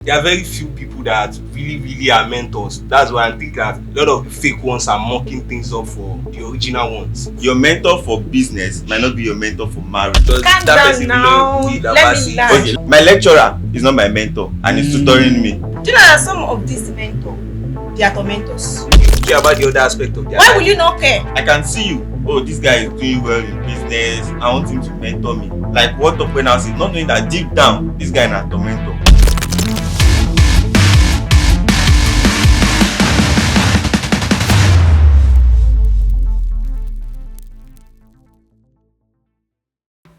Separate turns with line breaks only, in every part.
There are very few people that really are mentors. That's why I think that a lot of the fake ones are mocking things up for the original ones.
Your mentor for business might not be your mentor for marriage.
Calm down now. Let me learn.
Okay, my lecturer is not my mentor and he's tutoring me.
Do you know that some of these mentors, they are tormentors?
You care about the other aspect of their
Why
life.
will you not care?
I can see you. Oh, this guy is doing well in business. I want him to mentor me. Like what up when I was not knowing that deep down, this guy is not a mentor.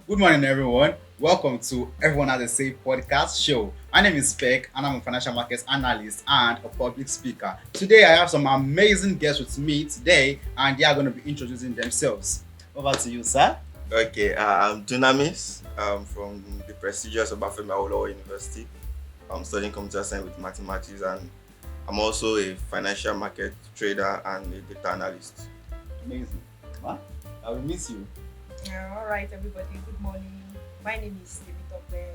Good morning, everyone. Welcome to Everyone Has a Say podcast show. My name is Peck, and I'm a financial markets analyst and a public speaker. Today, I have some amazing guests with me today, and they are going to be introducing themselves. Over to you, sir.
Okay, I'm Dunamis. I'm from the prestigious Obafemi Awolowo University. I'm studying computer science with mathematics, and I'm also a financial market trader and a data analyst.
Amazing. Huh? I will miss you.
All right, everybody. Good morning. My name is David.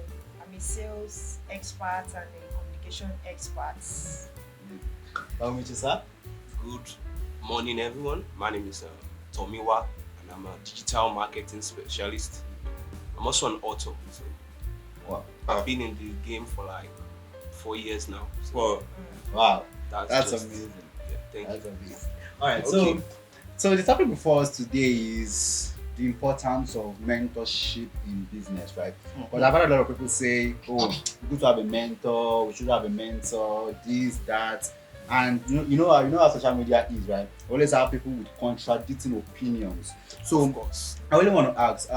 I'm a sales expert and a communication expert.
How much is that?
Good morning, everyone. My name is Tomiwa, and I'm a digital marketing specialist. I'm also an author. So
Wow.
I've been in the game for like 4 years now. So
Well,
Wow.
that's just,
amazing.
Yeah, thank
That's
you.
amazing. All right.
Okay.
So the topic before us today is the importance of mentorship in business, right? Because I've had a lot of people say, "Oh, it's good to have a mentor. We should have a mentor. This, that." And you know how social media is, right? We always have people with contradicting opinions. So
Of course.
I really want to ask,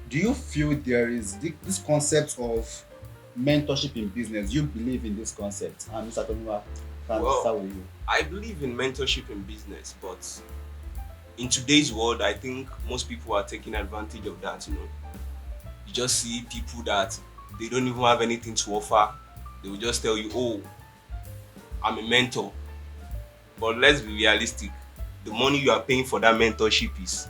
do you feel there is this concept of mentorship in business? You believe in this concept? And Mr. Tomiwa, can
Well,
start with you.
I believe in mentorship in business, but in today's world, I think most people are taking advantage of that. You just see people that they don't even have anything to offer. They will just tell you, "Oh, I'm a mentor." But let's be realistic. The money you are paying for that mentorship is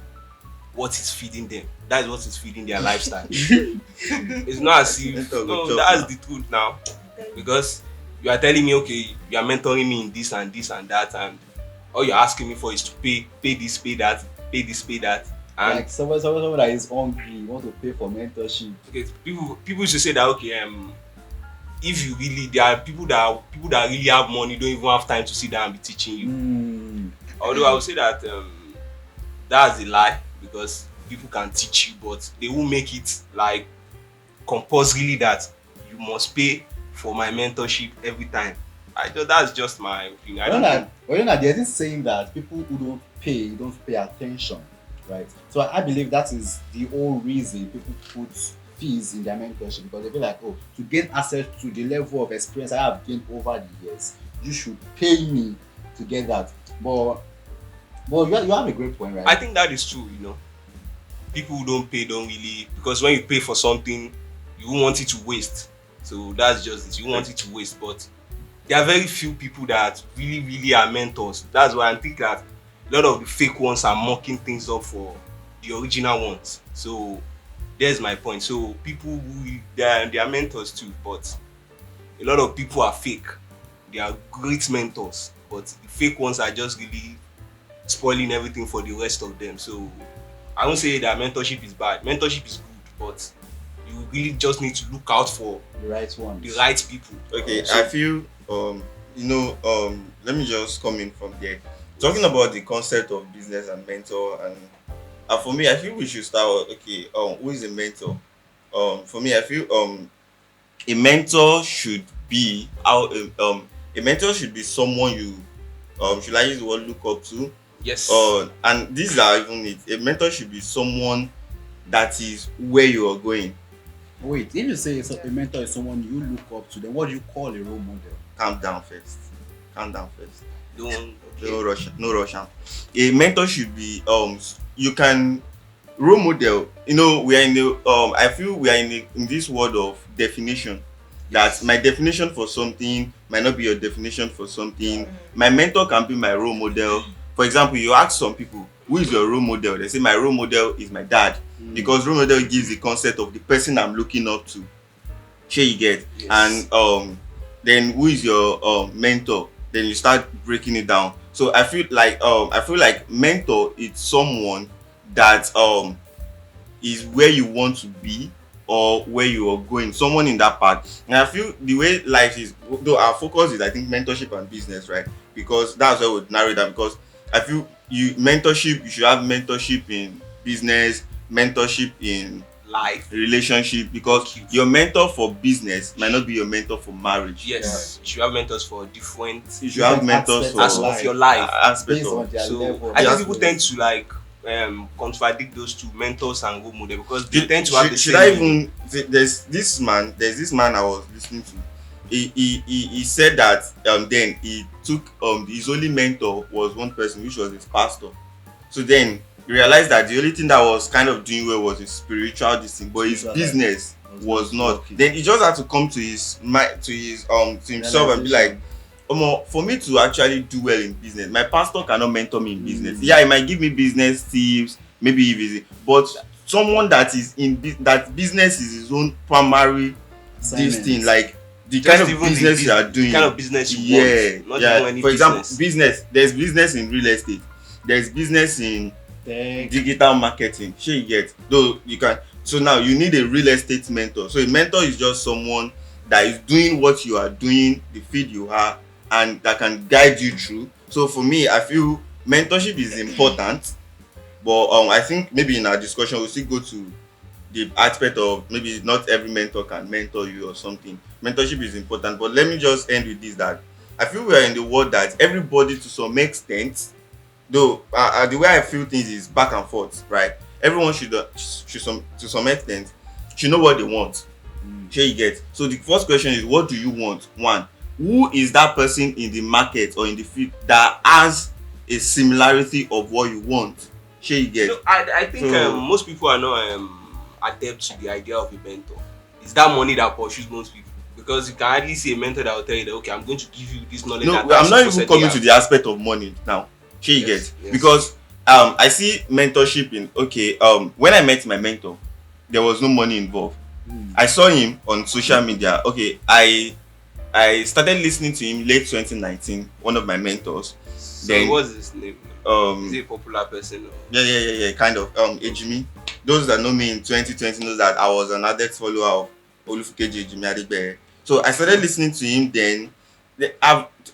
what is feeding them. That is what is feeding their lifestyle. It's not as if that's the truth now. Because you are telling me, okay, you are mentoring me in this and this and that, and all you're asking me for is to pay this, pay that, pay this, pay that. And
Like someone that is hungry, want to pay for mentorship.
okay, people should say that, okay, if you really, there are people that really have money don't even have time to sit down and be teaching you. Although I would say that that's a lie, because people can teach you, but they won't make it like compulsorily that you must pay for my mentorship every time. That's just my opinion. I don't know.
There's this saying that people who don't pay attention, right? So I believe that is the whole reason people put fees in their mentorship, because they feel like, oh, to gain access to the level of experience I have gained over the years, you should pay me to get that. But you have a great point, right?
I think that is true. People who don't pay don't really, because when you pay for something, you won't want it to waste. So that's just it. You want it to waste, but there are very few people that really are mentors. That's why I think that a lot of the fake ones are mocking things up for the original ones. So there's my point. So people who they are mentors too, but a lot of people are fake. They are great mentors, but the fake ones are just really spoiling everything for the rest of them. So I won't say that mentorship is bad. Mentorship is good, but you really just need to look out for
The right one.
the right people.
okay,
So
I feel let me just come in from there. Talking about the concept of business and mentor, and for me, I feel we should start with, okay, who is a mentor? For me, I feel a mentor should be a mentor should be someone you should I use the word look up to?
yes.
And these are even it. A mentor should be someone that is where you are going.
Wait, if you say a mentor is someone you look up to, then what do you call a role model?
Calm down first.
Don't
No rush. A mentor should be you can role model. We are in the I feel we are in this world of definition. That my definition for something might not be your definition for something. My mentor can be my role model. For example, you ask some people, who is your role model? They say my role model is my dad, because role model gives the concept of the person I'm looking up to. Sure you get.
Yes.
And then who is your mentor? Then you start breaking it down. So I feel like mentor is someone that is where you want to be or where you are going, someone in that path. And I feel the way life is, though our focus is I think mentorship and business, right? Because that's where we narrow it down. Because I feel you should have mentorship in business, mentorship in
Life.
relationship, because
Cute.
your mentor for business might not be your mentor for marriage.
Yes. You should have mentors for different
You should have
Different
mentors for
aspects
aspects of your life.
aspect
based on
of
their
So
level.
I
Yeah.
think people tend to like contradict those two, mentors and role model, because they tend to have the
should
same
I
meaning.
even there's this man I was listening to. He said that then he took his only mentor was one person, which was his pastor. So then he realized that the only thing that was kind of doing well was his spiritual this thing, but his
Spiritual
business was not.
working.
Then he just had to come to his mind, to himself and be like, for me to actually do well in business, my pastor cannot mentor me in business. Yeah, he might give me business tips, maybe if it's, but someone that is that business is his own primary this
Assignment.
thing, like the
Just
kind of
even the
business you are doing.
the kind of business you
Yeah,
want, not
yeah.
even any
For example,
business.
business. There's business in real estate. There's business in
Tech.
digital marketing. Sure you get. Though you can. So now you need a real estate mentor. So a mentor is just someone that is doing what you are doing, the field you are, and that can guide you through. So for me, I feel mentorship is important, but I think maybe in our discussion we'll still go to the aspect of maybe not every mentor can mentor you or something. Mentorship is important, but let me just end with this, that I feel we are in the world that everybody to some extent, though the way I feel things is back and forth, right? Everyone should to some extent should know what they want. Sure you get. So the first question is, what do you want? One, who is that person in the market or in the field that has a similarity of what you want? Sure you get.
No, I think
So-
most people are not adept to the idea of a mentor. It's that money that pursues most people, because you can hardly see a mentor that will tell you that, okay, I'm going to give you this knowledge.
No,
that
I'm not
supposedly
even coming
have.
to the aspect of money now. Sure you
Yes,
get.
yes.
Because I see mentorship in when I met my mentor, there was no money involved. I saw him on social media. Okay, I started listening to him late 2019, one of my mentors.
So
Then
what's his name? Is
um
he a popular person? Or?
yeah, kind of Ejimi. Those that know me in 2020 knows that I was an added follower of Olufukeji Ejimi Adegbeye. So I started listening to him then.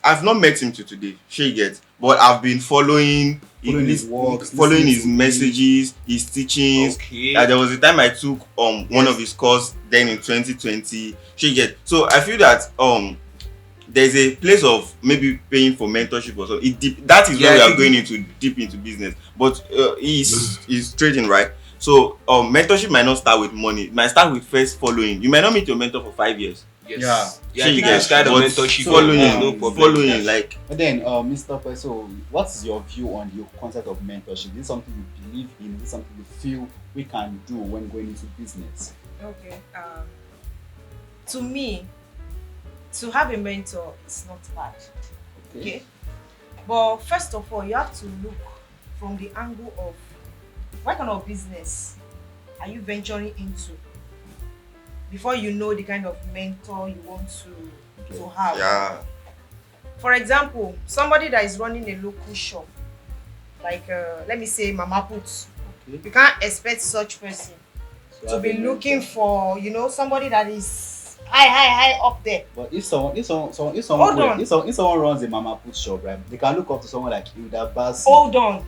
I've not met him to today, sure you get, but I've been following
His works,
following
listening
his
to him.
messages, his teachings.
Okay.
There was a time I took one
Yes.
of his course then in 2020. Sure you get. So I feel that there's a place of maybe paying for mentorship or so. That is
Yeah,
where we
I
are
think
going deep into business. But he's trading, right? So mentorship might not start with money. It might start with first following. You might not meet your mentor for 5 years.
Yes. Yeah,
Sure
I
you
think
get.
this kind of
But
mentorship.
following,
there's no problem.
following, like
But then, Mr. Peso, what's your view on the concept of mentorship? Is this something you believe in? Is this something you feel we can do when going into business?
Okay. To me, to have a mentor is not bad. Okay. But first of all, you have to look from the angle of what kind of business are you venturing into before you know the kind of mentor you want to have.
yeah.
For example, somebody that is running a local shop, like let me say Mama Put,
Okay.
you can't expect such person
So
to
have
be
a
looking
mentor.
for somebody that is high up there.
But if someone
Hold on.
if someone runs a mama put shop, right, they can look up to someone like Gbas.
Hold on.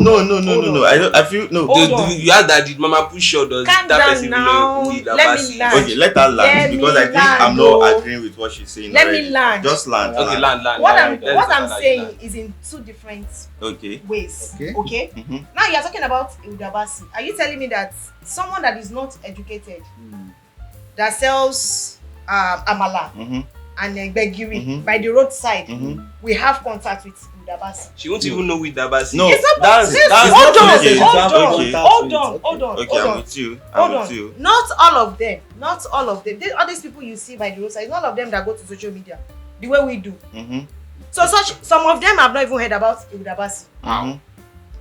No. I feel no.
Hold on.
You ask that, did Mama push or does
Calm
that
down
person
now.
know who is
Let me
Abasi?
land.
Okay, let her land
Let
because
me
I think I'm
land,
not
oh.
agreeing with what she's saying.
Let
already.
me land.
Just land.
Okay, land.
What
land.
I'm what
Let's
I'm
land.
saying is in two different
Okay.
ways.
Okay.
Mhm.
Now you're talking about Udabasi. Are you telling me that someone that is not educated that sells amala
Mhm.
and gbegiri
Mhm.
by the roadside
Mhm.
we have contact with Udabasi?
She won't even know who is Abasi.
No,
It's not
that's
hold
not
on,
okay.
hold on,
Okay.
hold on, hold on,
Okay,
hold
I'm
on.
with you.
Hold
I'm with
on.
you.
Not all of them. All these people you see by the roadside, not all of them that go to social media the way we do.
Mhm.
So some of them have not even heard about Udabasi.
Mhm.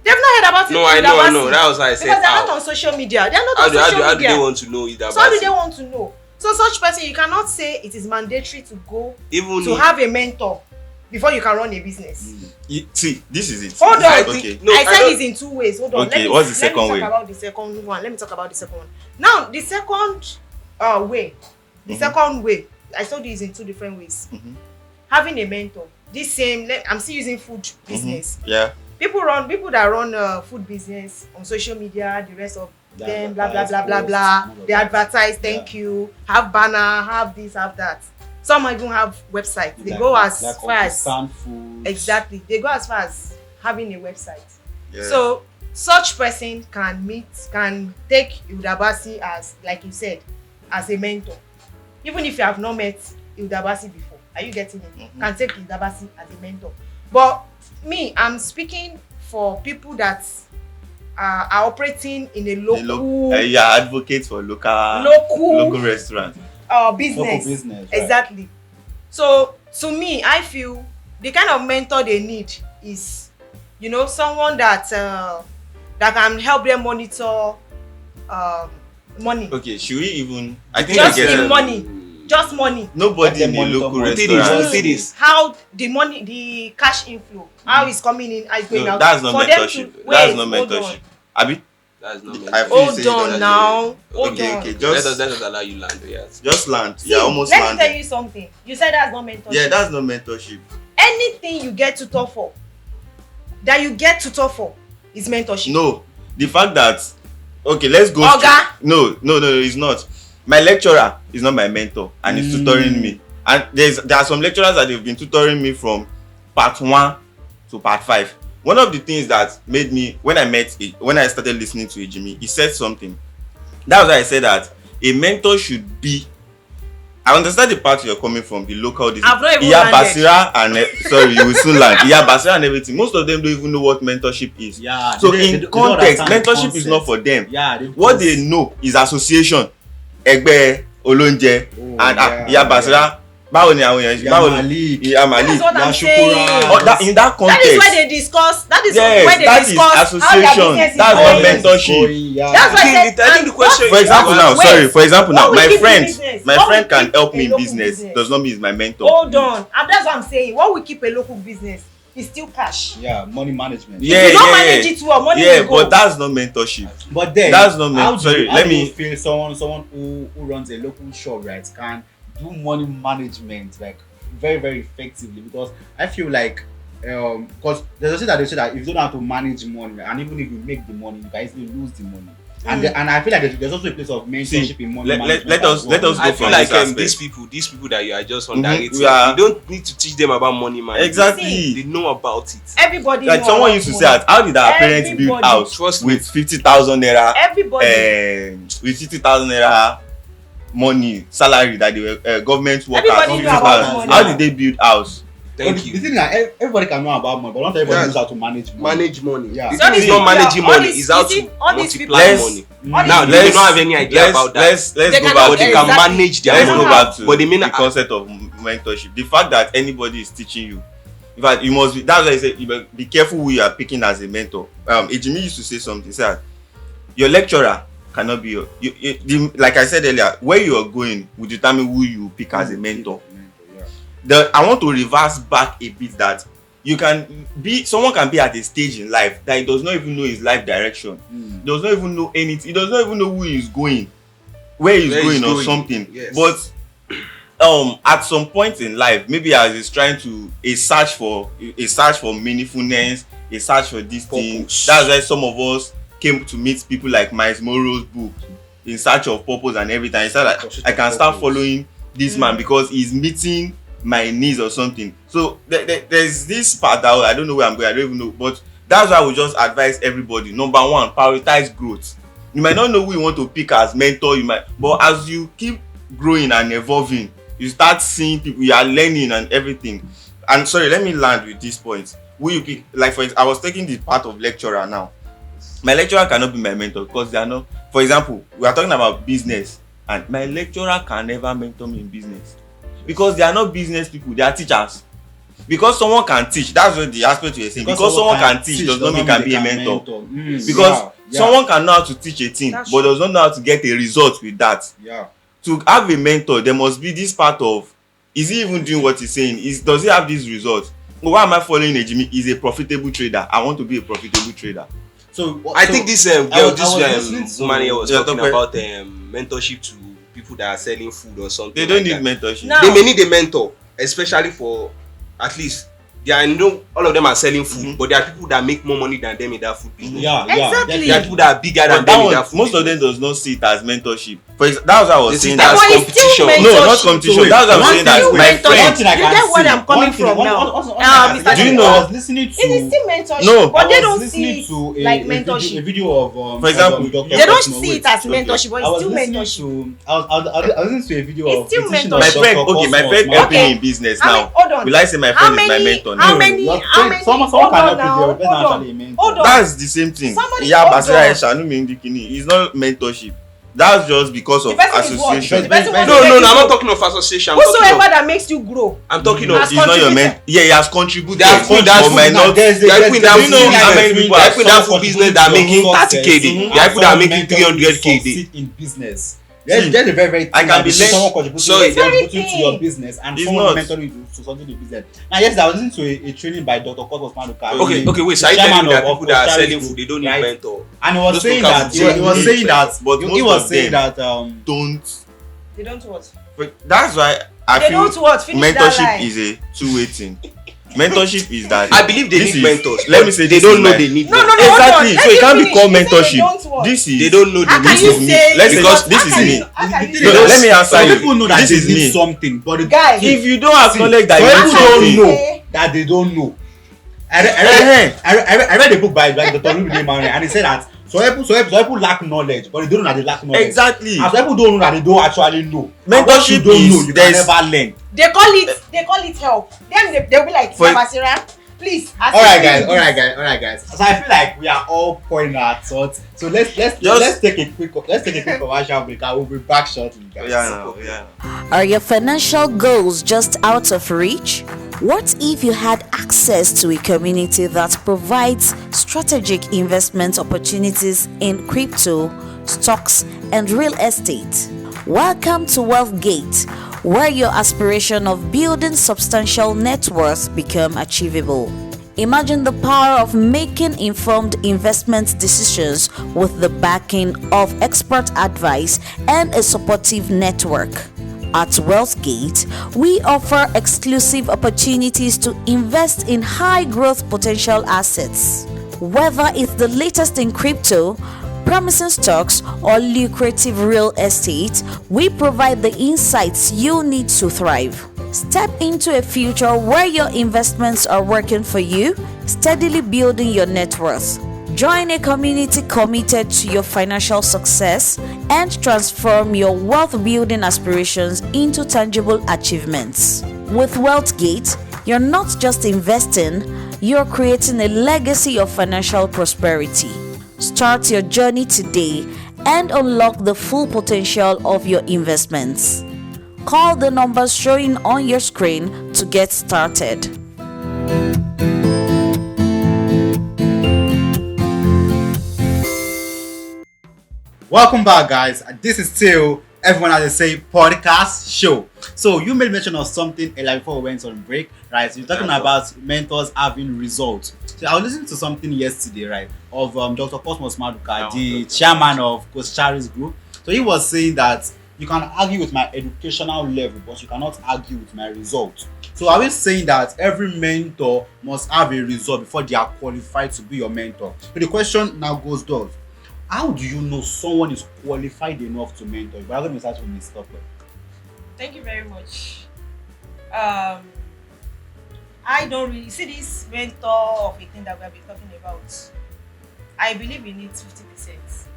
They've not heard about
No, I know. That was why I
because
said
they're not
how.
on social media. They're not
How
on
do
social
they
media.
want to know is
So how do they
Abasi?
want to know? So such person, you cannot say it is mandatory to go
Even
to have a mentor before you can run a business.
See, this is it.
Hold on.
I
Okay.
think, no,
I said
don't-
it's in two ways. Hold on.
Okay, what's the second
let me
way?
talk about the second one. Let me talk about the second one. Now, the second way. The second way. I told you it's in two different ways. Having a mentor. This same. I'm still using food business.
Yeah.
People that run food business on social media. The rest of them, blah blah blah blah blah. They advertise. Thank you. Have banner. Have this. Have that. Some even have websites. They go as far as exactly. They go as far as having a website.
Yeah.
So such person can take Udabasi as, like you said, as a mentor. Even if you have not met Udabasi before, are you getting it? Can take Udabasi as a mentor. But me, I'm speaking for people that are operating in a local
advocate for local restaurant.
Business.
Local business, right.
Exactly. So to me, I feel the kind of mentor they need is, someone that can help them monitor money.
Okay, should we even? I think
Just
I get
the
it.
money. Just money.
Nobody in a
Monitor
local
money.
restaurant.
See this.
How the money, the cash inflow, how it's coming in, how it's going
No,
out.
that's not
For them
mentorship.
to-
That's
wait,
not
hold
mentorship.
on.
Abi,
That's not
I
meant.
feel
Hold
say
on
that's
now. Hold
okay,
on.
okay,
Let
just
us allow you land. Yes.
just land.
See,
You're almost
let me
landed.
tell you something. You said that's not mentorship.
Yeah, that's not mentorship.
Anything you get tutor for, is mentorship.
No, the fact that let's go.
Oga?
No, it's not. My lecturer is not my mentor, and he's tutoring me. And there are some lecturers that they've been tutoring me from part 1 to part 5. One of the things that made me, when I started listening to Ejimi, he said something. That's why I said that a mentor should be. I understand the part you're coming from, the local.
I've not even
Iya
landed.
Basira and sorry, you will soon land. Iya Basira and everything. Most of them don't even know what mentorship is.
Yeah.
So
they
in
don't
context,
understand the
mentorship is not
concept.
for them.
Yeah.
What they know is association, ẹgbẹ́ olóúnjẹ, and Iya Basira. Báwo ni àwọn èèyàn? Báwo ni Iya Malik?
That's what I'm saying.
In that context.
That is where they discuss. That is
Yes,
where they
that is
discuss how their
association.
business is
That's not
going.
mentorship.
That's why I said.
I think the question.
For example now,
Wait.
for example now,
What we
my
keep in
friend
business? What we
can
keep
help
a
me in
local
business.
business?
Does not mean he's my mentor.
Hold on. And that's what I'm saying. What we keep a local business is still cash.
Yeah, money management.
Yeah,
If you don't manage it well, money will go.
but that's not mentorship.
But then,
That's not
how
sorry,
do you,
let
how
me-
do you feel someone who runs a local shop, right, can do money management like very, very effectively? Because I feel like because there's a they say that if you don't know how to manage money, and even if you make the money, you can easily lose the money. And I feel like there's also a place of mentorship in money management.
let us go
I feel
from
like
this aspect.
these people that you are just underrating,
we are-
you don't need to teach them about money management.
Exactly.
They know about it.
Everybody
Like
know
someone
about
used to
money.
say that, how did our parents build
Everybody.
house
Trust me.
with 50,000 naira
Everybody.
with 50,000 naira money salary that they were government workers?
Everybody know about money.
How did they build house?
Thank
The
you.
thing is that everybody can know about money, but not everybody
Yeah.
knows how to manage money.
Manage money.
Yeah.
The
So
thing is
these
not
people
managing
are- all
money.
these-
It's how
you see,
to
all these people-
multiply
Let's-
money.
All
Now
these
they
people-
don't have any idea about that.
Let's
They
go
cannot-
back.
But they
to-
can
Exactly.
manage their
Let's
money.
go back to
But they may
the
not.
concept of mentorship. The fact that anybody is teaching you. In fact, you must be. That's why I say be careful who you are picking as a mentor. Ejimi used to say something. He said, your lecturer cannot be your. Like I said earlier, where you are going will determine who you pick as a mentor.
Yeah.
I want to reverse back a bit that someone can be at a stage in life that he does not even know his life direction. Does not even know anything. He does not even know who he is going, where he's going or something.
Yes.
But at some point in life, maybe as he's trying to a search for meaningfulness, a search for this thing.
Purpose.
That's why some of us came to meet people like Miles Morrow's book, In Search of Purpose and everything. He said like, I can start following this man because he's meeting my needs or something. So there's this part that I don't know where I'm going. I don't even know, but that's why I would just advise everybody. Number one, prioritize growth. You might not know who you want to pick as mentor. But as you keep growing and evolving, you start seeing people. You are learning and everything. And sorry, let me land with this point. Who you pick? Like I was taking the part of lecturer now. My lecturer cannot be my mentor because they are not. For example, we are talking about business, and my lecturer can never mentor me in business because they are not business people. They are teachers. Because someone can teach, that's what the aspect you are saying. Because someone can teach does not mean can be a mentor. Because someone can know how to teach a thing,
That's
but
true.
does not know how to get a result with that.
Yeah.
to have a mentor, there must be this part of, is he even doing what he's saying? Does he have these results? Why am I following a Jimmy? He's a profitable trader. I want to be a profitable trader.
I think this girl,
this
woman here was talking
okay.
about mentorship to people that are selling food or something.
They don't
like
need
that.
mentorship.
No.
They may need a mentor, especially for at least all of them are selling food, but there are people that make more money than them in that food business.
Exactly.
There are people that are bigger than
But
them in that food
most of them does not see it as mentorship. That's what I was
They see
saying.
it as
But it's still
competition.
mentorship.
No, not competition.
So
That's what I'm saying. That
Still
my
mentorship.
friend.
You get what I'm coming from now. Mr.
Do you know?
I was listening to.
It is still mentorship,
No.
but they
I was
don't
listening
see
to
it like
a
mentorship.
video of
For example,
Dr.
They don't
Cosmo.
see it as mentorship, but
I
it's
was
still
listening
mentorship.
to. I was listening to a video
It's
of
still
a teaching
mentorship.
My
of
friend,
Dr.
okay, my
Cosmo
friend
Smart.
helping
Okay.
in business
How many-
now.
hold on.
Will I say my
How
friend is my
many-
mentor?
how
No.
many-
Your
how
friend-
many-
Someone
hold
can
on
help you,
now,
but it's not
hold on.
actually a mentor.
Hold on.
That's the same thing.
Somebody
Yeah,
hold
Basira
on.
Shanu Mindikini. It's not mentorship. That's just because of
The person is what?
association.
The person wants
No,
to
no,
make
no.
you
I'm not
grow.
talking of association. I'm talking
Whosoever
of.
that makes you grow.
I'm talking
No,
of.
Has
he's not your
contributed.
mentor. Yeah, he has contributed.
They have put that
but
food
might
now.
not.
They are putting that
you know
food
how many
business.
people
They are
have
putting that food business that are making 30K. They are people that are making 300K a day.
in business. There's a very, very
I can be
someone
lent-
contributing
Sorry.
contributing to your
Very
business and
It's
someone
not.
mentoring you to something in business. Now, yes, I was listening to a training by Dr. Cosmo Smart.
Okay, wait. So are you telling me that people that are selling food, they don't need mentor?
And he was
Those
saying
people
that
can
he was
be
saying that
but
he
most
was
of
saying
them
that
Don't.
They don't what?
But that's why I
They
feel
don't what? Finish that
mentorship
line.
is a two-way thing. Mentorship is that
I believe they
this
need
is-
mentors.
Let me say
they
this
don't
is
know
my-
they need
No,
mentors.
no, hold on.
Exactly.
Let
So it
me
can't be
finish.
called
You say they
mentorship.
don't what?
This is
They don't know
How
they
can
need
you
is me.
say?
Let's say
because-
just- this
how
is
can
me.
you- how can you
No,
say-
let me answer
some
you.
people know that
This
they
is
need
me.
something, but the
Guy.
If you don't acknowledge that
some
you
people
need
How can
don't
you
something,
know
say-
that they don't know.
Eh-heh.
I read a book by Dr. Louis Manuel, and he said that some people lack knowledge, but they don't know that they lack knowledge.
Exactly.
And some people don't know that they don't actually know. And what
Mentorship
you don't
is
know, you can
there's-
never learn.
They call it help. Then they'll be like,
For-
Basira, please. assist
All right,
me
guys.
with
All right,
this."
guys. All right, guys. So I feel like we are all pointing our thoughts. So let's take a quick commercial break. I will be back shortly, guys.
Yeah.
Are your financial goals just out of reach? What if you had access to a community that provides strategic investment opportunities in crypto, stocks, and real estate? Welcome to Wealthgate, where your aspiration of building substantial net worth become achievable. Imagine the power of making informed investment decisions with the backing of expert advice and a supportive network. At Wealthgate, we offer exclusive opportunities to invest in high growth potential assets. Whether it's the latest in crypto, promising stocks, or lucrative real estate, we provide the insights you need to thrive. Step into a future where your investments are working for you, steadily building your net worth. Join a community committed to your financial success and transform your wealth building aspirations into tangible achievements. With Wealthgate, you're not just investing, you're creating a legacy of financial prosperity. Start your journey today and unlock the full potential of your investments. Call the numbers showing on your screen to get started.
Welcome back, guys. This is still Everyone Has a Say podcast show. So you made mention of something like before we went on break, right? So you're talking about mentors having results. So I was listening to something yesterday, right, of Dr. Cosmos Maduka, the chairman of Coach Group. So he was saying that you can argue with my educational level, but you cannot argue with my result. So I was saying that every mentor must have a result before they are qualified to be your mentor. So the question now goes thus: how do you know someone is qualified enough to mentor you? But I'm going to start with Ms. Topper.
Thank you very much. I don't really see this mentor of a thing that we have been talking about. I believe it needs 50%.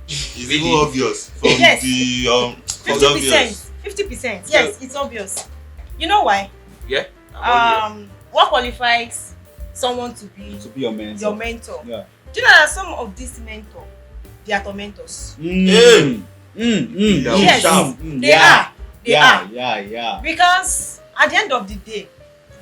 It's even obvious from
Yes.
the from the obvious.
50%. Yes, it's obvious. You know why?
Yeah.
What qualifies someone to be
To be your mentor.
your mentor?
Yeah.
Do you know that some of these mentors, they are tormentors?
Hey.
Yes, they
yeah.
are. They are.
Yeah.
Because at the end of the day,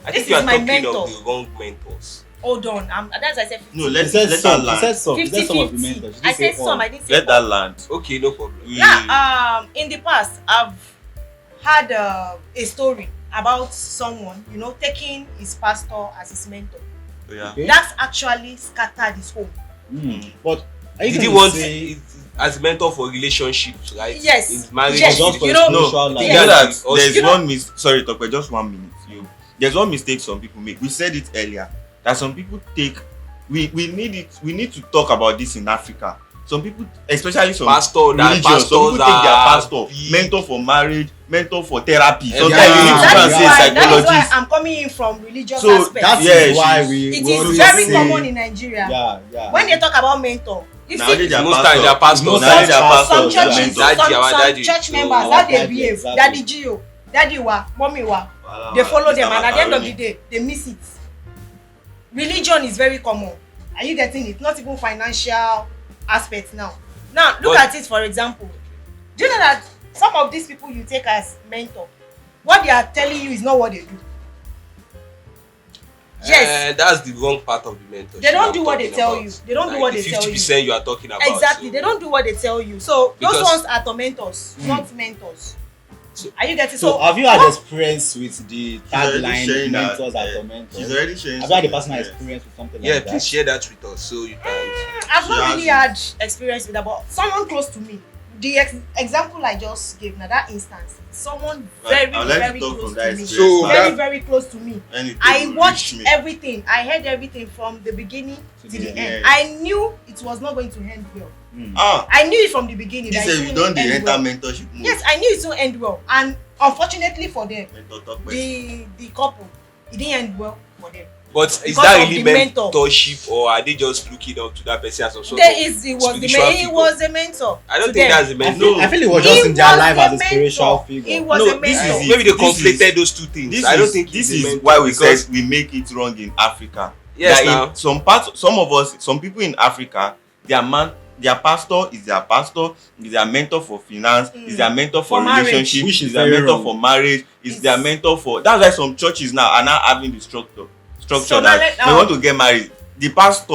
I
this
think you are
is my
talking
mentor.
of the wrong mentors.
Hold on. That's I said 50.
No,
She
let
said
that
some. She
land.
said some. She
50,
said some of the
50.
mentors. She
I
didn't say
said some.
all.
I didn't say
Let
all.
that land.
Okay, no problem.
Yeah. In the past, I've had a story about someone, you know, taking his pastor as his mentor.
Yeah.
Okay.
That's actually scattered his home.
But are you
Did he
gonna
want
say
it as a mentor for relationships, right?
Yes.
In marriage.
Yes.
just for
You know,
spiritual
No,
life?
you know that
Also-
there's
You know-
one sorry, Tokwe, just 1 minute. There's one mistake some people make. We said it earlier that some people take. We need it. We need to talk about this in Africa. Some people, especially some
Pastor, that
religions, some people
pastors
take their
are
pastor,
big.
mentor for marriage, mentor for therapy.
Yeah.
Sometimes you need to go and see a
that is why
psychologist.
I'm coming in from religious
So
aspect.
That is
Yeah,
why
she's-
we
It
we
is
always
very
say-
common in Nigeria.
Yeah.
When they talk about mentor, you
Now they
see,
their
Most
pastor.
times they are pastors.
Most
Now
times
they their
pastors,
pastor.
some
yeah.
churches,
Daddy,
some
our daddy.
church
So-
members, how they
Daddy,
behave,
exactly.
daddy Gio, daddy wa, mommy wa, they follow them, and at the end of the day, they miss it. Religion is very common. Are you getting it? Not even financial aspect now. Now, look
But-
at it, for example. Do you know that some of these people you take as mentor, what they are telling you is not what they do? Yes.
That's the wrong part of the mentorship.
They don't
I'm
do what they
talking
tell
about.
you. They don't do what they tell you.
50% you are talking about.
Exactly.
so-
They don't do what they tell you. So those
Because-
ones are tormentors, not mentors.
So-
Are you getting
So have you had experience with the
already
tagline
sharing that,
mentors are
yeah.
tormentors?
She's already sharing.
Have you had a
something,
personal
yeah.
experience with something
Yeah,
like that?
please share that with us so you can.
I've not
She
really
has
had experience with that, but someone close to me. The example I just gave now, that instance, someone very,
I'd like
very
to talk
close
from
to
that
me.
experience.
So-
Very,
that-
very close to me.
Anything
I
will
watched
reach me.
everything. I heard everything from the beginning to the
the
end.
end.
I knew it was not going to end well.
Ah,
I knew it from the beginning.
he
that
said
it
we
wouldn't
don't
end
enter
well.
mentorship mode.
Yes, I knew it won't end well, and unfortunately for them,
Mentor talk back.
the couple, it didn't end well for them.
But is
Because
that
of
really
the mentor.
mentorship, or are they just looking up to that person as some sort
There
of
is, it was the
spiritual
he
figure?
was a mentor.
I don't
to
think
them.
that's a
I
mentor.
feel, I feel it was
He
just in their
was
life
the
as a spiritual
mentor.
figure.
He was
No,
a
this
mentor.
is it.
Maybe they
This
conflated those two things.
This
I don't
is
think
this
he's a
is
mentor
why we
because-
said we make it wrong in Africa.
Yes,
That
now.
in some of us, some people in Africa, their pastor is their pastor, is their mentor for finance, is their mentor for
For marriage.
relationship,
Which is
is their
very
mentor
wrong.
for marriage, is
It's-
their mentor for. That's why some churches now are now having the structure
So now
that
let-
they want to get married. The pastor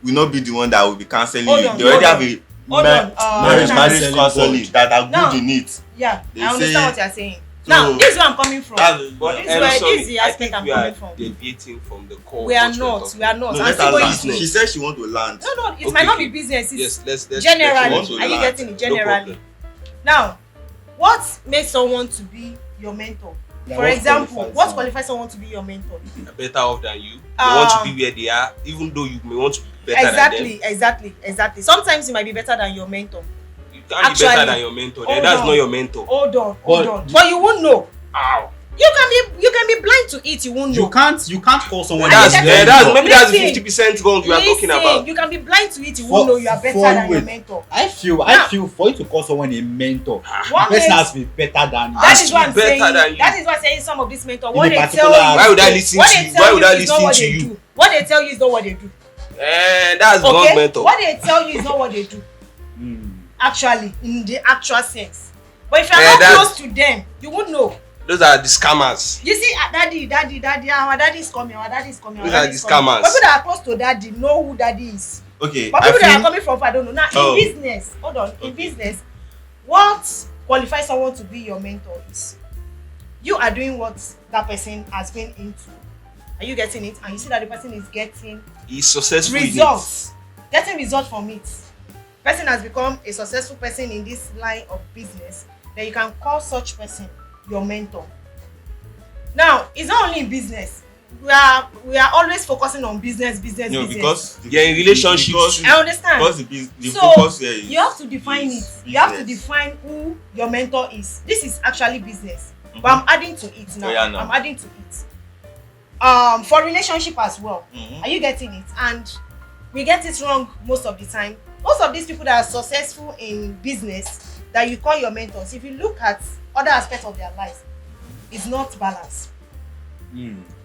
will not be the one that will be counseling
Hold
you.
on,
They already
hold
have a
Hold on,
marriage
counseling
counseling
board.
that are
Now-
good in it.
Yeah,
They
I understand
say-
what you're saying. Now,
So-
this is where I'm coming from.
That's
But
This is where-
sorry,
this is the
I
aspect
think
I'm
we are
coming from.
deviating from the core.
We
of
are
what
not.
talking
We are not.
no,
I'm
let
still
her
going
land.
to.
She said she want to land.
No, it
Okay,
might not
okay.
be business. It's
Yes, let's
generally.
want to
Are you
land.
getting it?
No
Generally.
problem.
Now, what makes someone to be your mentor?
Yeah,
For
what
example,
qualifies
what
someone?
qualifies someone to be your mentor?
Better off than you. You want to
Um,
be where they are, even though you may want to be better than them.
Exactly. Sometimes you might be better than your mentor.
You can't be
Actually,
better than your mentor. Then
hold
that's
on.
not your mentor.
Hold on.
But-
But you won't know.
Ow.
You can be blind to it. You won't know.
You can't call someone
That's-
a
yeah,
mentor.
maybe that's the
Listen.
50% wrong you are talking about.
You can be blind to it. You won't know you are better than your mentor.
I feel
Now-
for you to call someone a mentor,
What
the person
makes-
has to be better than you.
That
Has
is
to
what
be
I'm
better
saying.
than you.
That is what I'm saying. Some of these mentors,
In
what
a
they tell
particular-
you,
Why would I listen
what
to
they
you?
tell
Why would I
is not
listen
what
to
they
you?
do. What they tell you is not what they do.
That's wrong
Okay?
mentor.
What they tell you is not what they do. Actually, in the actual sense. But if you're not
that's-
close to them, you won't know.
Those are the scammers.
You see, daddy, our daddy is coming, our daddy is coming. Our
Those
daddy
are
is
the
coming.
scammers.
People that are close to daddy know who daddy is.
Okay,
But
I
people that are
feel
coming from, I don't know. Now,
Oh.
in business, hold on, in business, what qualifies someone to be your mentor is you are doing what that person has been into. Are you getting it? And you see that the person is getting
He's successful in it.
results. Getting results from it. Person has become a successful person in this line of business. Then you can call such person your mentor. Now, it's not only in business. We are always focusing on business.
no, because
Yeah, in relationships
because,
too.
I understand.
because the
So,
focus here is
you have to define it.
is
You have to
business.
define who your mentor is. This is actually business, but I'm adding to it now.
Oh, yeah, no.
I'm adding to it. For relationship as well. Are you getting it? And we get it wrong most of the time. Most of these people that are successful in business that you call your mentors, if you look at other aspects of their lives, it's not balanced.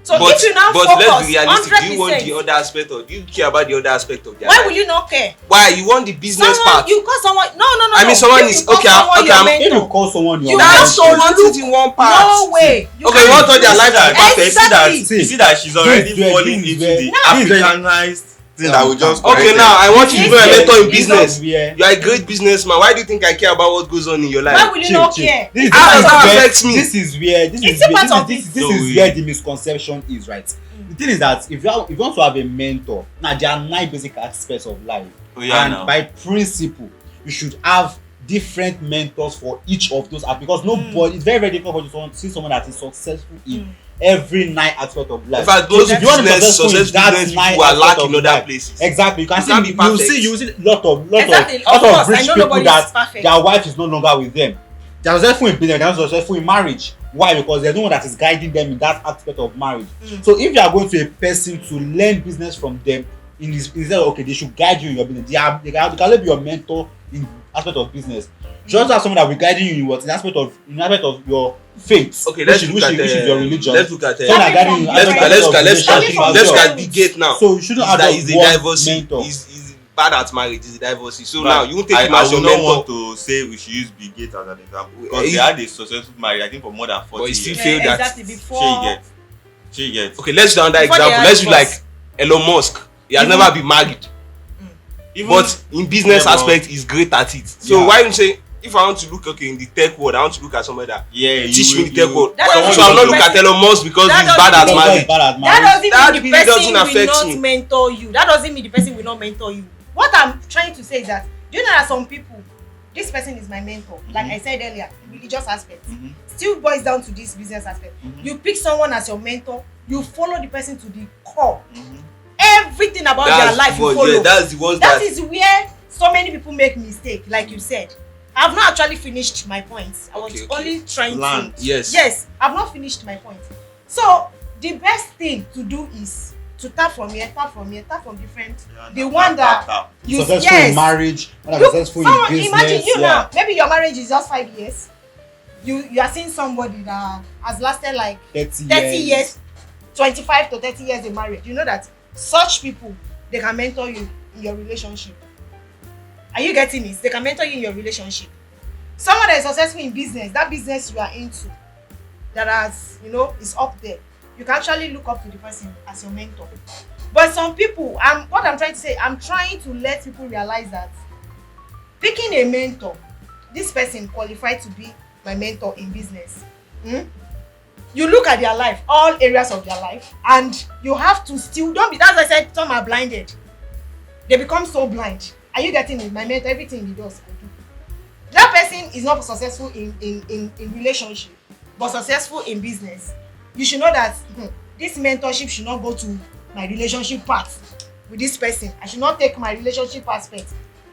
So if you now
but
focus
let's be realistic. Do you want
100%,
the other aspect, or do you care about the other aspect of their
why
life?
will you not care?
Why you want the business
Someone
part?
you call someone no.
I mean, someone
If
is-
you call
okay,
someone
okay,
your
I'm-
If you
mentor,
call someone your
You
That's
have
so
to
want
look-
it in one part.
no way.
Okay, what all their life
that,
Exactly.
you see that she's already
This is
falling
where-
into
this
the
is where-
Africanized thing that will just
Okay, now I want you to know a mentor in
It's
business.
Yeah.
You are a great businessman. Why do you think I care about what goes on in your
Why
life?
will you not care?
This is
How does that
where-
affect me?
This is where
It's a part of
this
it.
is where the misconception is, right? The thing is that if you want to have a mentor, now there are 9 basic aspects of life,
Oh, yeah,
and
now.
by principle, you should have different mentors for each of those because nobody it's very, very difficult for you to see someone that is successful in every 9 aspects of life.
In fact,
So
those
if you want to be
business,
successful in
successful
that
business
9
people are
aspects
lacking
of
in other
life,
places.
exactly. You can
You can't
see
be perfect.
you see lot of
Exactly. Of
lot
course,
of
I
rich
know
people
nobody
that
is perfect.
their wife is no longer with them. They are successful in business, they are successful in marriage. Why? Because there's no one that is guiding them in that aspect of marriage. So if you are going to a person to learn business from them, instead of okay, they should guide you in your business. They can only be your mentor in aspect of business. You also have someone that will be guiding you in what in aspect of your faith.
Okay, let's look at
which is your religion.
let's look at
Someone that guiding you in
let's look
aspect
at let's
of
look at let's
relationship
from
as
let's look
well.
at Bill Gates now.
So you shouldn't have
that
just
he's a
one
divorcee.
mentor.
He's bad at marriage. He's a divorcee. So
But
now you won't take him
I
as your
would not
mentor.
want to say we should use Bill Gates as an example because
He-
they had a successful marriage, I think, for more than 40
But he still
years.
failed that.
Exactly.
She
Before.
gets. She gets.
Okay, let's do another
Before they
example.
had
Let's do like
divorce.
Elon Musk. He has
Even-
never been married,
Even
but in business
Never.
aspect, he's great at it. So
Yeah.
why don't you say if I want to look in the tech world, I want to look at somebody that
yeah,
teach me the tech world.
That
So
doesn't
I'm not
mean
look at
the
Elon Musk because
that
he's bad at
doesn't mean-
marriage.
Bad at
That
marriage.
doesn't
That
mean the
really
person
doesn't
will
affect
not
me.
mentor you. That doesn't mean the person will not mentor you. What I'm trying to say is that do you know that some people, this person is my mentor, like I said earlier, religious aspect, still boils down to this business aspect. You pick someone as your mentor, you follow the person to the core. Everything about their life you follow.
Yeah, that's the ones
That is where so many people make mistake, like you said. I've not actually finished my points. I was
Okay.
only trying
Land.
to.
Yes.
Yes, I've not finished my point. So the best thing to do is to tap from here, tap from here, tap from different. The one that you
Successful in marriage, one that is successful in
someone,
business.
imagine you
yeah.
now. Maybe your marriage is just 5 years. You are seeing somebody that has lasted like 30 years, 25 to 30 years in marriage. You know that such people, they can mentor you in your relationship. Are you getting this? They can mentor you in your relationship. Someone that is successful in business, that business you are into, that has, is up there. You can actually look up to the person as your mentor. But some people, what I'm trying to say, I'm trying to let people realize that picking a mentor, this person qualified to be my mentor in business. You look at their life, all areas of their life, and you have to still don't be. That's why I said some are blinded. They become so blind. Are you getting it? My mentor, everything he does, I do. That person is not successful in relationship, but successful in business. You should know that this mentorship should not go to my relationship part with this person. I should not take my relationship aspect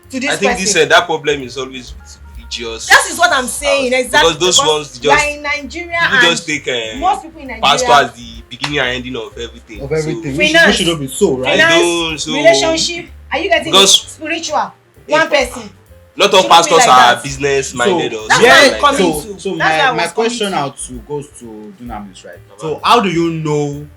to this person.
I think that problem is always with religious.
That is what I'm saying. Exactly.
Because those ones
we are
just
in Nigeria
people
and
just take
most people in Nigeria.
pastor as the beginning and ending of everything.
Of everything.
So,
We
Finance.
should be so, right?
Finance.
Finance,
So-
relationship. Are you getting
Because-
spiritual? One person.
not all
Shouldn't be
pastors
like
are
that.
business minded or
That's
something
why
like
I'm coming
that.
to.
So
That's why I
my
was
question
coming
now goes to Dunamis, right? So how do you know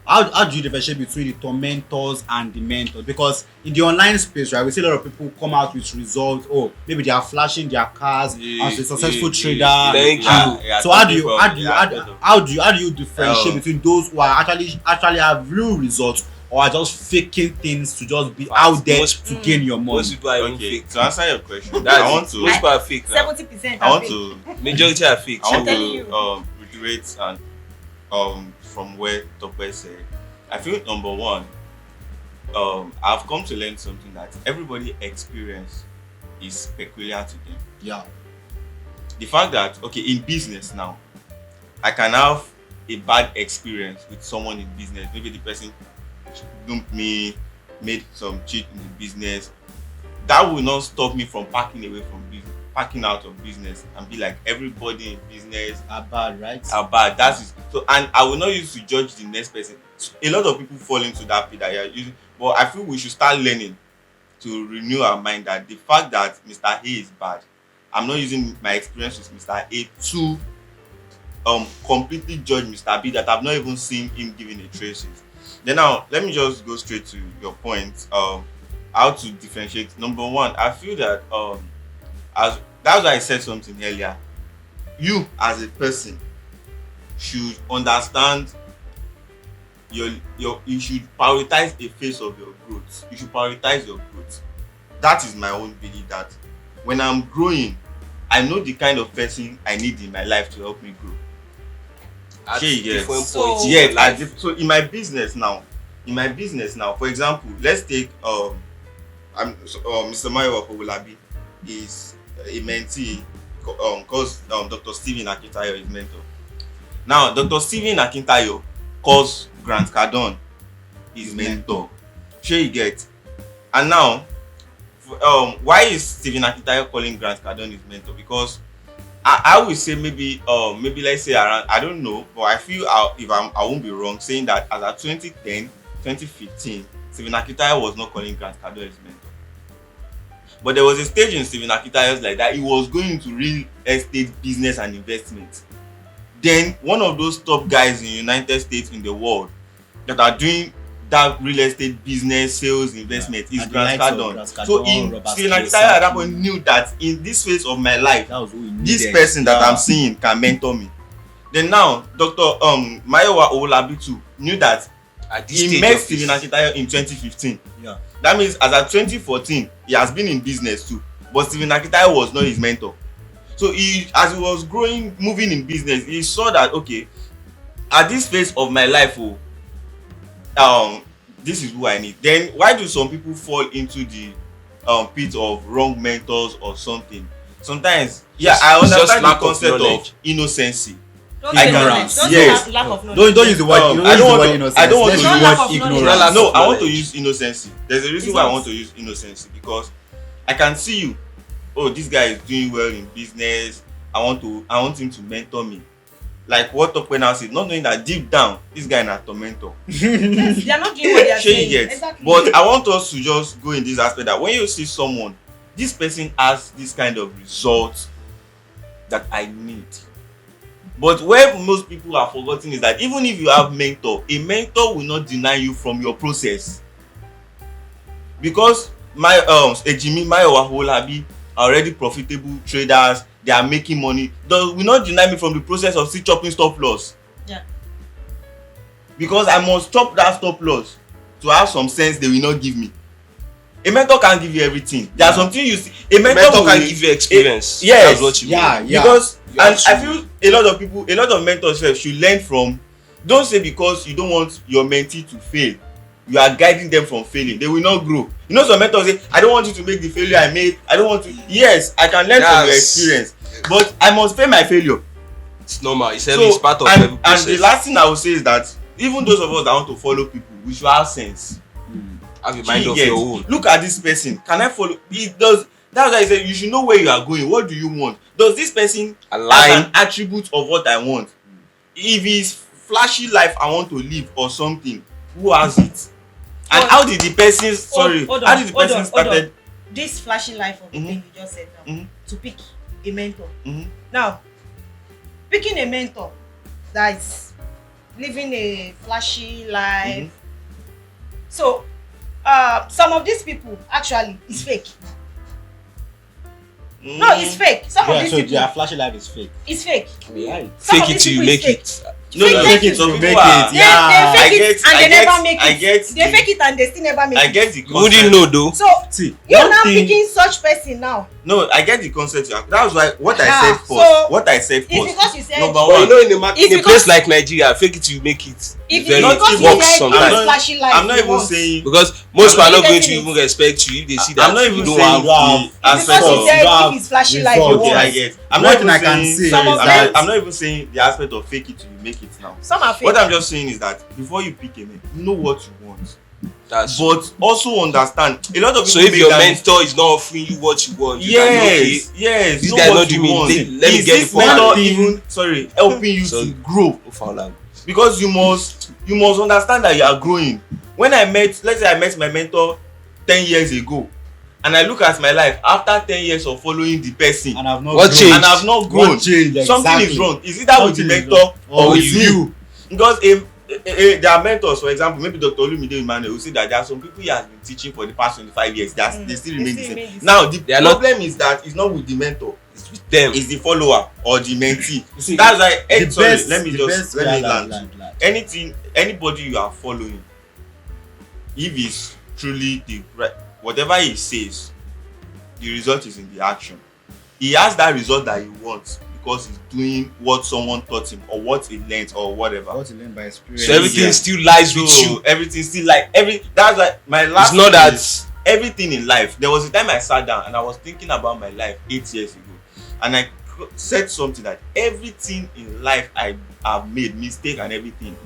how do you differentiate between the tormentors and the mentors? Because in the online space, right, we see a lot of people come out with results. Oh, maybe they are flashing their cars as a successful trader.
Thank you.
Yeah,
So how do you differentiate between those who are actually have real results or are just faking things to just be out there
Most-
to gain your money?
Most people are even
Okay,
fake.
to answer your question,
That's
I want
it.
to
Most people are fake now.
70%.
I want to
Majority are fake.
I want
telling
to
you.
reiterate and from where Tokwe said. I feel number one, I've come to learn something that everybody experience is peculiar to them.
Yeah.
The fact that in business now, I can have a bad experience with someone in business. Maybe the person dumped me, made some cheat in the business. That will not stop me from packing away from business, packing out of business, and be like everybody in business
Are bad, right?
are bad. That is so, and I will not use to judge the next person. A lot of people fall into that pit that you are using, but I feel we should start learning to renew our mind that the fact that Mr. A is bad, I'm not using my experience with Mr. A to completely judge Mr. B that I've not even seen him giving a traces. Then now let me just go straight to your point. How to differentiate. Number one, I feel that as that's why I said something earlier. You as a person should understand you should prioritize a phase of your growth. You should prioritize your growth. That is my own belief, that when I'm growing, I know the kind of person I need in my life to help me grow.
At
Okay,
different
yes.
points in
Yes,
life.
so in my business now, for example, let's take Mr. Mayo Owolabi is a mentee, cause Dr. Stephen Akintayo is mentor. Now, Dr. Stephen Akintayo calls Grant Cardone his mentor. Sure you get. And now, why is Stephen Akintayo calling Grant Cardone his mentor? Because I would say maybe let's say around, I don't know, but I feel I won't be wrong saying that as at 2010, 2015, Stephen Akintayo was not calling Grant Cardone his mentor. But there was a stage in Stephen Akintayo's like that he was going into real estate business and investment. Then one of those top guys in United States in the world that are doing that real estate business, sales, investment is Grant Cardone. So Stephen Akintayo at that point knew that in this phase of my life, this person that I'm seeing can mentor me. Then now, Dr. Mayowa Owolabi too knew that he met Stephen Akintayo in 2015.
Yeah.
That means as at 2014, he has been in business too. But Stephen Akintayo was not his mentor. So as he was growing, moving in business, he saw that, okay, at this phase of my life, this is who I need. Then why do some people fall into the pit of wrong mentors or something? Sometimes, I understand the concept of innocency.
Ignorance.
Yes.
Lack of knowledge.
Don't use the word.
I don't want to
Not lack of
use
knowledge.
No, I want to use innocency. There's a reason why I want to use innocency, because I can see you. Oh, this guy is doing well in business. I want him to mentor me. Like what Tokwe now said, not knowing that deep down, this guy is not a mentor.
Yes, they are not doing what they are saying.
Exactly. But I want us to just go in this aspect that when you see someone, this person has this kind of result that I need. But where most people are forgetting is that even if you have mentor, a mentor will not deny you from your process. Because Ejimi, Mayowa Owolabi are already profitable traders, they are making money. They will not deny me from the process of still chopping stop loss.
Yeah.
Because I must chop that stop loss to have some sense they will not give me. A mentor can't give you everything. There are some things you see. A mentor
can give you experience.
Yes.
That's what you mean.
Because I feel a lot of mentors should learn from. Don't say because you don't want your mentee to fail, you are guiding them from failing. They will not grow. You know, some mentors say, I don't want you to make the failure I made. I don't want to. Yes, I can learn from your experience, but I must pay my failure.
It's normal. It's part of every process.
And the last thing I will say is that even those of us that want to follow people, we should have sense.
Have a mind of your own.
Look at this person. Can I follow? It does. That's why I said you should know where you are going. What do you want? Does this person have an attribute of what I want? If it's flashy life I want to live or something, who has it? And how did the person started?
This flashy life of the thing you just said now, to pick a mentor. Now, picking a mentor that is living a flashy life. So, some of these people actually is fake. No, it's fake. Some of these people.
Their flashy life is fake.
It's fake.
Right.
Fake it till you make it.
No, fake it to make it.
They fake it and they never make it. They fake it and they still never make it.
I get the concept.
Wouldn't know though.
So you're now picking such person now.
No, I get the concept. That was why what I said first.
So
what I said first.
It's because you said
Number
But
one.
you know, in a place like Nigeria, fake it till you make it.
if
Very
it's because
works
you said
sometimes.
this flashy life.
I'm not even
once.
saying.
Because most people are not going to
getting
even respect you if they see that
I'm not
you
even
don't
saying
have
the
It's
aspect
because you
of.
said if it's flashy life.
Result.
Okay, I
once.
get. I'm
What
not even
I can
saying.
say
Some of them-
I'm not even saying the aspect of fake it till you make it now.
Some are fake.
What I'm just saying is that before you pick a man, know what you want,
That's
but also understand. A lot of people
so if
make
your
that
mentor is not offering you what you want, you can be okay.
yes,
This
know
guy
what
not
you
doing
want.
it. Let me
Is
get
this
the phone.
mentor even helping you
So-
to grow?
Foul language.
Because you must understand that you are growing. When let's say I met my mentor 10 years ago, and I look at my life after 10 years of following the person,
And I've not
What
grown.
changed?
and I've not grown,
What changed?
something
Exactly.
is wrong. Is it that with the
Something is
mentor
wrong.
or with
with
you? Because there are mentors, for example, maybe Dr. Olumide Emmanuel will say that there are some people he has been teaching for the past 25 years. They still remain the same. Now the
They are not-
problem is that it's not with the mentor, it's
them.
is the follower or the mentee.
You see,
That's why.
the
Sorry,
best-
let me
the
just
best-
let me
yeah,
land. Anything, anybody you are following, if it's truly the right, whatever he says, the result is in the action. He has that result that he wants because he's doing what someone taught him or what he learned or whatever.
What you learn by experience.
So everything still lies with you.
Everything still like that's why my last.
It's not
thing
that.
is everything in life. There was a time I sat down and I was thinking about my life 8 years ago, and I said something that everything in life I have made mistake and everything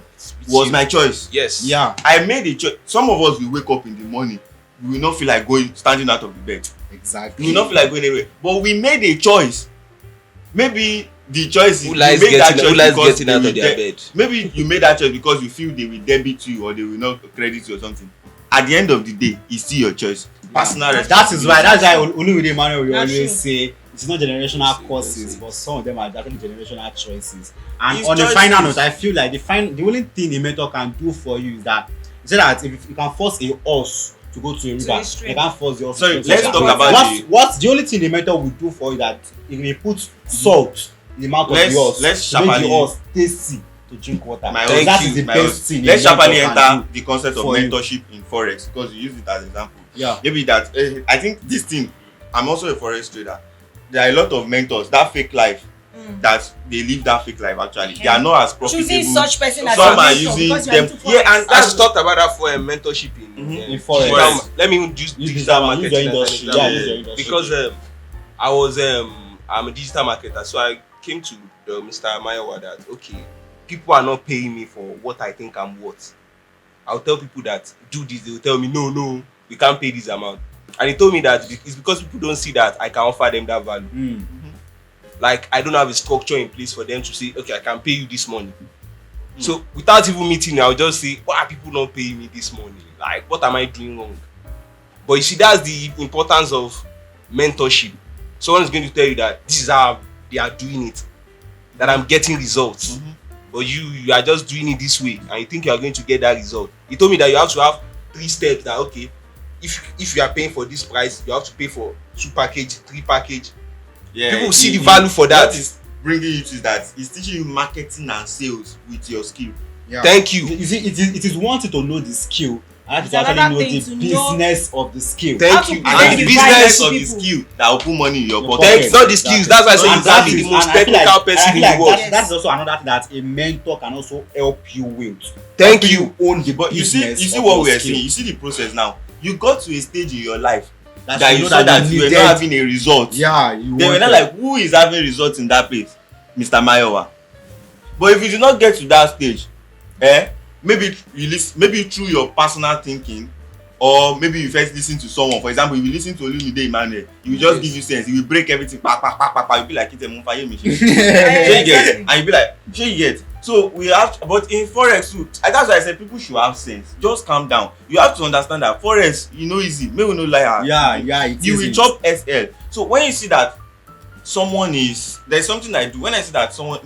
was my choice.
Yes.
Yeah.
I made a choice. Some of us will wake up in the morning, we will not feel like standing out of the bed.
Exactly.
We will not feel like going anywhere. But we made a choice. Maybe the choice is
Who lies getting out of their bed?
Maybe you made that choice because you feel they will debit you or they will not credit you or something. At the end of the day, it's still your choice. Personal
That's why Oluwide Emmanuel will
That's
always
true.
say it's not generational
Yes,
causes,
yes.
but some of them are actually generational choices. And
It's
on a
choices.
final note, I feel like the only thing a mentor can do for you is that if you can force a horse to go to a river,
a stream.
you can't force the horse.
Sorry,
to go to
let's
a
talk
river.
about
what's the only thing a mentor will do for you that if he put salt in the mouth of
Let's-
the horse,
let's
to make the
sharply-
horse tasty to drink water.
My
Thank
That
you,
is the
my
best
host.
thing. a
Let's
mentor
sharply
can
enter
do
the concept of
for you.
mentorship in forex because you use it as an example.
Yeah.
Maybe that I think this thing. I'm also a forex trader. There are a lot of mentors that fake life that they live that fake life actually. They are not as profitable.
Choosing such person as
Some
your
are
mentor
using
because you are
them.
into
Yeah,
forex.
and
I
that's
talked about that for mentorship in
In forex.
digital let me use
Use
digital marketing
your
as an
industry.
example.
Yeah, use your industry.
Because I'm a digital marketer, so I came to Mr. Mayowa that okay, people are not paying me for what I think I'm worth. I'll tell people that do this, they will tell me no, we can't pay this amount. And he told me that it's because people don't see that I can offer them that value. Like I don't have a structure in place for them to say, okay, I can pay you this money. So without even meeting me, I'll just say, why are people not paying me this money? Like, what am I doing wrong? But you see, that's the importance of mentorship. Someone is going to tell you that this is how they are doing it, that I'm getting results. But you are just doing it this way, and you think you are going to get that result. He told me that you have to have 3 steps. That okay, if you are paying for this price, you have to pay for 2 package, 3 package.
yeah,
People will see the value for that.
What is bringing you to that is teaching you marketing and sales with your skill.
Yeah.
Thank you.
You see, it is one thing to know the skill, and
It's
to actually
another
know
thing
the
to know-
business of the skill.
Thank
How to
you.
present
And the
the
business
value
of
to
the
people.
skill that will put money in your
Your
pocket.
Thanks, not the skills. That's why I say
And
you can't be the
and
most
I feel
technical
like-
person
I
in
feel
the
like
world.
that's also another thing that a mentor can also help you with.
Thank
Help
you.
own the
But you see
business of
what
your
we are
skill.
saying. You see the process now. You got to a stage in your life
That
that
you
you
know
saw that
you
you were
needed-
not having a result.
Yeah, you
They were
wanted-
not like, who is having results in that place? Mr. Mayowa. But if you do not get to that stage, maybe maybe through your personal thinking, or maybe you first listen to someone. For example, if you listen to Olumide Emmanuel, he will just give you sense. He will break everything. You'll be like,
Yeah, exactly.
and you be like, sure you get. So we have, but in forex too, and that's why I said people should have sense. Just calm down. You have to understand that forex, easy. May we no lie.
Yeah, it
You will
isn't.
chop SL. So when you see that there's something I do when I see that someone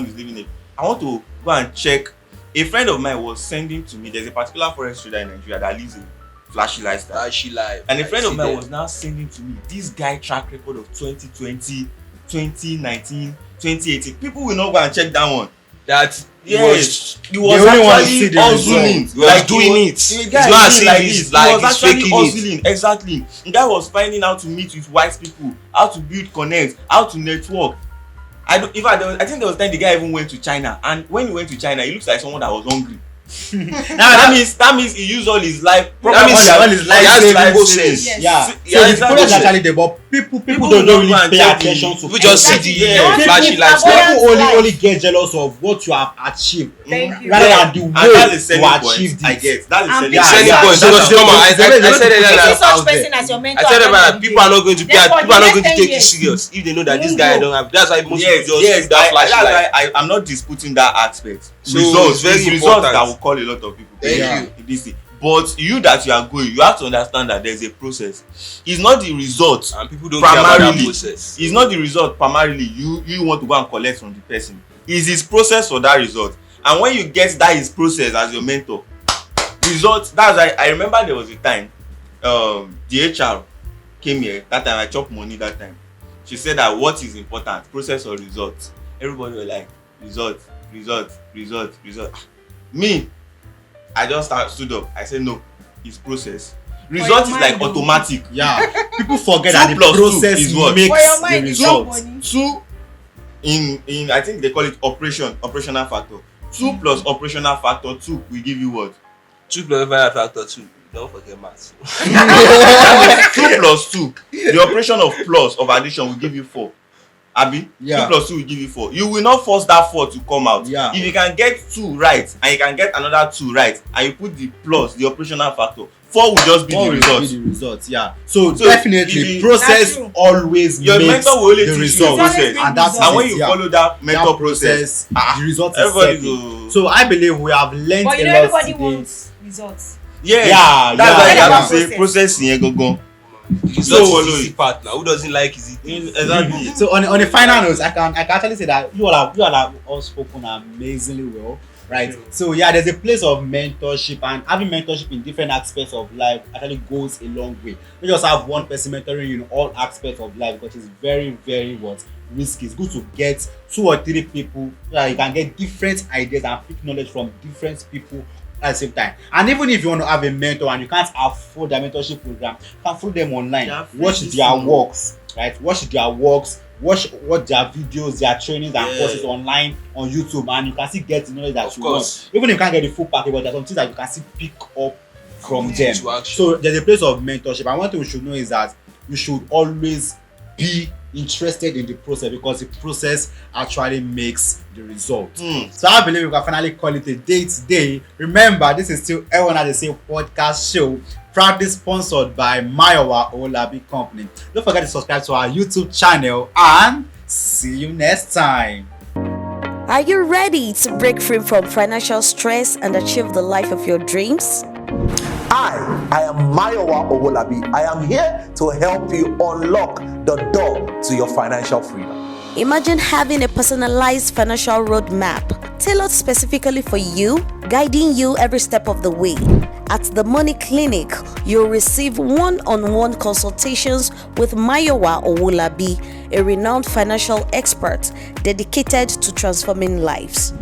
is living it, I want to go and check. A friend of mine was sending to me. There's a particular forex trader in Nigeria that lives in flashy lifestyle.
Flashy life.
And a friend
I
of
see
mine
them.
was now sending to me this guy track record of 2020, 2019, 2018. People will not go and check that one.
That
Yes, he
they
was
only want to see
actually
the
hustling.
result.
He was doing it.
The
It's
guy
not
is
as
doing
if he's
he
like
was
he's
actually
faking it.
hustling. Exactly. The guy was finding how to meet with white people, how to build connects, how to network. I think there was time the guy even went to China, and when he went to China, he looks like someone that was hungry. Now that means he used all his life.
That means
all his
he has the
life
process.
savings.
Yes.
Yeah.
So-
So
yeah,
the
exactly.
product actually there, but people
People
don't
will
really
not go and
pay
check
attention
the-
to.
People just see
Exactly.
the
They want
flashy
people-
lifestyle.
Abundant life.
Only get jealous of what you have achieved
Thank you.
rather
Yeah.
than the
And
way
that's the selling
to
point.
achieve
I
this.
get. That's the
And
selling
people-
Selling
Yeah,
point.
yeah.
So come on. I said
You
that
see such
out there.
person as your mentor.
I said
at the
that
end of the
people
day.
are not going to
Therefore,
people are not going to
the
take
next
it
10 years,
serious if they know that
you
this
won't
guy
go.
don't have. That's why most
Yes,
people
yes,
just do that flashy
that's
life.
why I'm not disputing that aspect.
So
Results,
it's very
it's results
important.
that will call a lot of people.
Thank
Yeah.
you.
This thing. But you that you are going, you have to understand that there's a process. It's not the result.
And people don't care about that
Primarily,
process.
It's not the result primarily you want to go and collect from the person. It's his process for that result. And when you get that his process as your mentor, result. That's why I remember there was a time the HR came here. That time I chopped money that time. she said that what is important, process or result? Everybody was like, result. Me, I just stood up. I said no, it's process. Result is like automatic.
Yeah, people forget that the process is what makes the result.
Two in I think they call it operational factor. 2 plus operational factor 2 will give you what?
2 plus operational factor 2. Don't forget maths.
2 plus 2. The operation of plus of addition will give you 4. Abi?
Yeah.
2 plus 2 will give you 4. You will not force that 4 to come out.
Yeah.
If you can get 2 right and you can get another 2 right and you put the plus, the operational factor, 4 will just be the result.
Yeah. So definitely process always
your
makes
mentor will only
the
teach
result.
you process.
And
when you follow that mentor process,
the result is
everybody
certain. So I believe we have learned
but you know
a lot
everybody
today.
wants results.
Yeah, that's why you have to say
process.
process in go.
So follow easy part now. Who doesn't like easy things?
Exactly.
So on the final notes, I can actually say that you all have all spoken amazingly well, right? So yeah, there's a place of mentorship, and having mentorship in different aspects of life actually goes a long way. You just have one person mentoring you in all aspects of life, because it's very, very risky. It's good to get 2 or 3 people so that you can get different ideas and pick knowledge from different people at the same time. And even if you want to have a mentor and you can't afford their mentorship program, you can follow them online, watch their works, right? Watch their their videos, their trainings and courses online on YouTube, and you can still get the knowledge that you want. Even if you can't get the full package, but there's some things that you can still pick up from them. So there's a place of mentorship, and one thing we should know is that you should always be interested in the process, because the process actually makes the result. So I believe we can finally call it a day today. Remember, this is still Everyone at the Same podcast show, proudly sponsored by Mayowa Owolabi Company. Don't forget to subscribe to our YouTube channel, and see you next time.
Are you ready to break free from financial stress and achieve the life of your dreams?
I am Mayowa Owolabi. I am here to help you unlock the door to your financial freedom.
Imagine having a personalized financial roadmap tailored specifically for you, guiding you every step of the way. At the Money Clinic, you'll receive one-on-one consultations with Mayowa Owolabi, a renowned financial expert dedicated to transforming lives.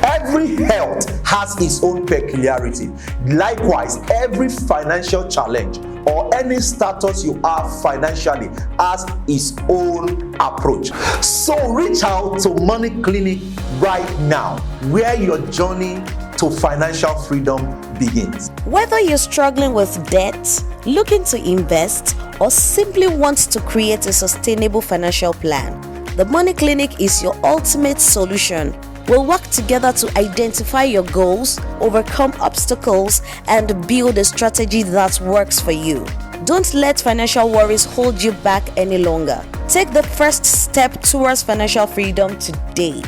Every health has its own peculiarity. Likewise, every financial challenge or any status you have financially has its own approach. So reach out to Money Clinic right now, where your journey to financial freedom begins.
Whether you're struggling with debt, looking to invest, or simply want to create a sustainable financial plan, the Money Clinic is your ultimate solution. We'll work together to identify your goals, overcome obstacles, and build a strategy that works for you. Don't let financial worries hold you back any longer. Take the first step towards financial freedom today.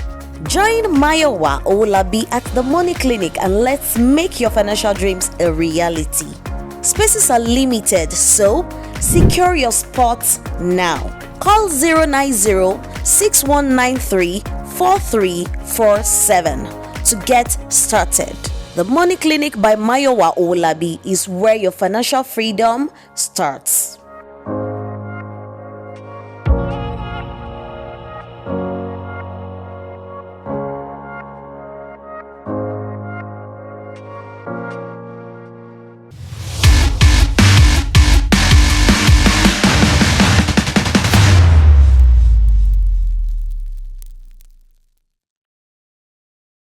Join Mayowa Owolabi at the Money Clinic, and let's make your financial dreams a reality. Spaces are limited, so secure your spots now. Call 090-6193-4347 to get started. The Money Clinic by Mayowa Owolabi is where your financial freedom starts.